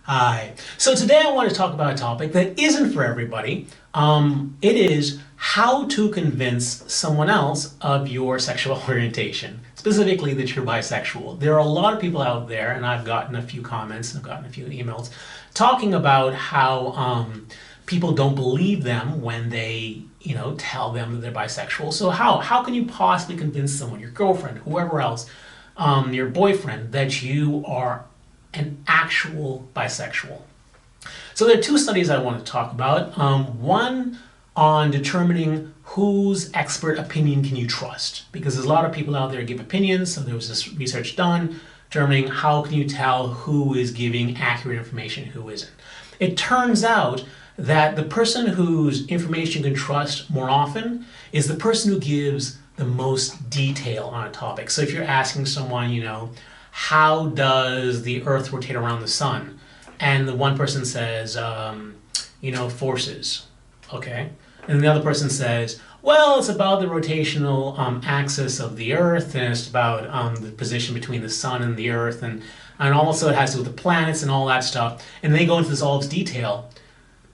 Hi. So today I want to talk about a topic that isn't for everybody. It is how to convince someone else of your sexual orientation, specifically that you're bisexual. There are a lot of people out there, and I've gotten a few comments, I've gotten a few emails, talking about how people don't believe them when they, tell them that they're bisexual. So how can you possibly convince someone, your girlfriend, whoever else, your boyfriend, that you are an actual bisexual? So there are two studies I want to talk about. One on determining whose expert opinion can you trust, because there's a lot of people out there give opinions. So there was this research done determining how can you tell who is giving accurate information, who isn't. It turns out that the person whose information you can trust more often is the person who gives the most detail on a topic. So if you're asking someone, how does the Earth rotate around the sun? And the one person says, forces. Okay. And the other person says, well, it's about the rotational axis of the Earth, and it's about the position between the sun and the Earth, and also it has to do with the planets and all that stuff. And they go into this all this detail.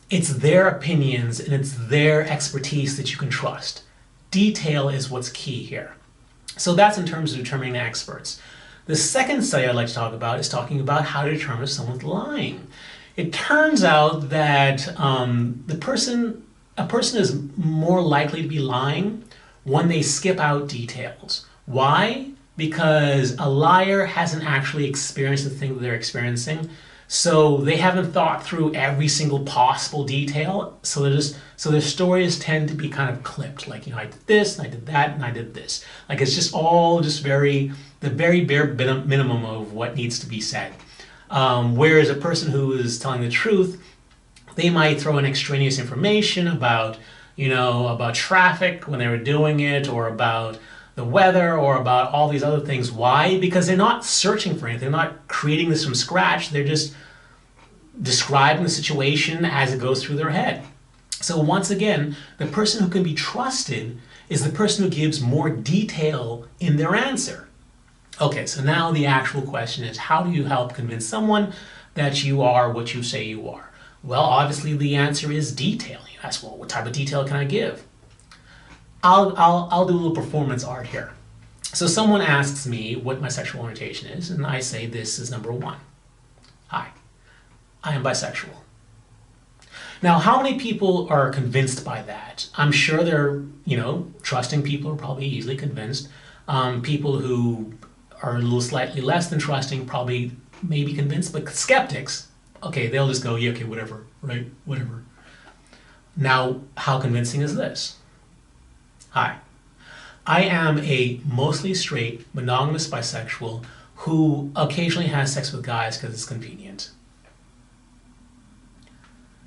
It's their opinions and it's their expertise that you can trust. Detail is what's key here. So that's in terms of determining experts. The second study I'd like to talk about is talking about how to determine if someone's lying. It turns out that a person is more likely to be lying when they skip out details. Why? Because a liar hasn't actually experienced the thing that they're experiencing, so they haven't thought through every single possible detail. So their stories tend to be kind of clipped. Like, I did this, and I did that, and I did this. Like, it's just all just the very bare minimum of what needs to be said. Whereas a person who is telling the truth, they might throw in extraneous information about, about traffic when they were doing it, or about the weather, or about all these other things. Why? Because they're not searching for anything. They're not creating this from scratch. They're just describing the situation as it goes through their head. So once again, the person who can be trusted is the person who gives more detail in their answer. Okay, so now the actual question is, how do you help convince someone that you are what you say you are? Well, obviously the answer is detail. You ask, well, what type of detail can I give? I'll do a little performance art here. So someone asks me what my sexual orientation is, and I say this is number one. Hi, I am bisexual. Now, how many people are convinced by that? I'm sure they're, trusting people are probably easily convinced. People who are a little slightly less than trusting probably may be convinced, but skeptics, okay, they'll just go, yeah, okay, whatever, right, whatever. Now, how convincing is this? Hi, I am a mostly straight, monogamous bisexual who occasionally has sex with guys because it's convenient.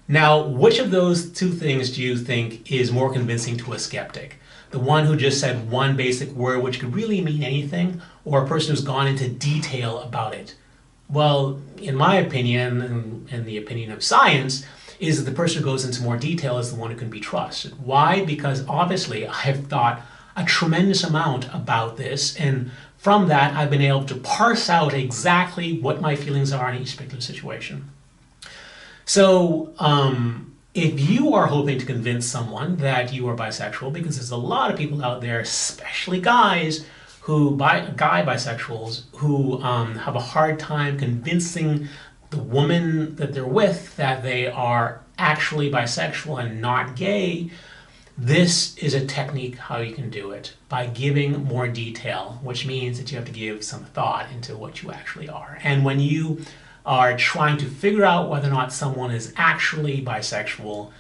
Now, which of those two things do you think is more convincing to a skeptic? The one who just said one basic word which could really mean anything, or a person who's gone into detail about it? Well, in my opinion, and the opinion of science, is that the person who goes into more detail is the one who can be trusted. Why? Because obviously I have thought a tremendous amount about this, and from that I've been able to parse out exactly what my feelings are in each particular situation. So if you are hoping to convince someone that you are bisexual, because there's a lot of people out there, especially guys, bisexuals, who have a hard time convincing the woman that they're with that they are actually bisexual and not gay, this is a technique how you can do it, by giving more detail, which means that you have to give some thought into what you actually are. And when you are trying to figure out whether or not someone is actually bisexual,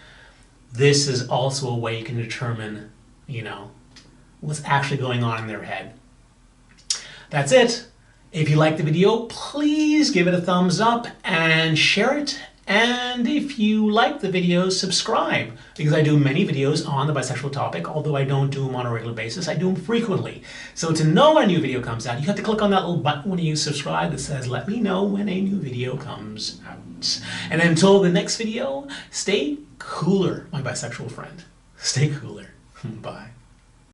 this is also a way you can determine, what's actually going on in their head. That's it. If you liked the video, please give it a thumbs up and share it. And if you like the video, subscribe, because I do many videos on the bisexual topic, although I don't do them on a regular basis. I do them frequently. So to know when a new video comes out, you have to click on that little button when you subscribe that says, let me know when a new video comes out. And until the next video, stay cooler, my bisexual friend. Stay cooler. Bye.